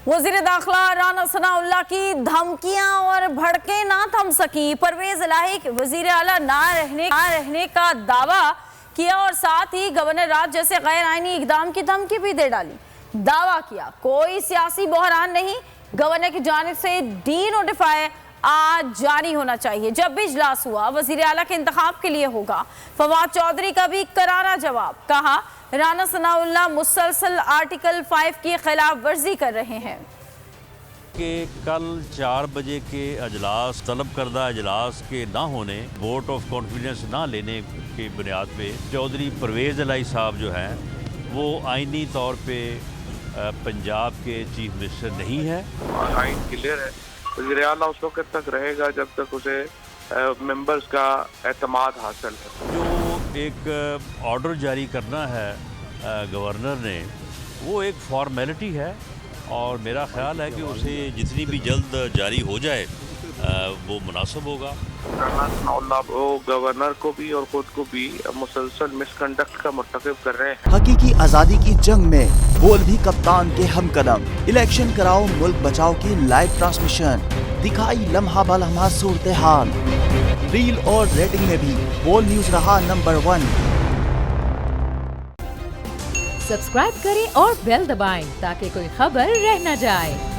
वज़ीर दाखिला राना सनाउल्लाह की धमकियां और भड़के ना थम सकी। परवेज इलाही के वज़ीर आला ना रहने का दावा किया और साथ ही गवर्नर राज जैसे गैर आईनी इकदाम की धमकी भी दे डाली। दावा किया कोई सियासी बहरान नहीं, गवर्नर की जानिब से डी नोटिफाई आज जारी होना चाहिए। जब भी इजलास हुआ वज़ीर आला के इंतखाब के लिए होगा। फवाद चौधरी का भी करारा जवाब, कहा राना सनाउल्लाह मुसलसल आर्टिकल 5 की खिलाफ वर्जी कर रहे हैं कि कल 4 बजे के अजलास तलब करदा अजलास के ना होने, वोट ऑफ कॉन्फिडेंस ना लेने की बुनियाद पे चौधरी परवेज इलाही साहब जो हैं वो आइनी तौर पे पंजाब के चीफ मिनिस्टर नहीं है। आइन क्लियर है, वज़ीर आला उस वक्त तक रहेगा जब तक उसे मेंबर्स का एतमाद हासिल है। जो एक ऑर्डर जारी करना है गवर्नर ने, वो एक फॉर्मेलिटी है और मेरा ख्याल है कि उसे जितनी भी जल्द जारी हो जाए वो मुनासिब होगा। राना सनाउल्लाह वो गवर्नर को भी और खुद को भी मुसलसल मिसकंडक्ट का मर्तकब कर रहे हैं। हकीकी आज़ादी की जंग में बोल भी कप्तान के हम कदम। इलेक्शन कराओ मुल्क बचाओ की लाइव ट्रांसमिशन, दिखाई लम्हा ब लम्हा सूरत हाल। रील और रेटिंग में भी बोल न्यूज रहा नंबर 1। सब्सक्राइब करें और बेल दबाएं ताकि कोई खबर रह न जाए।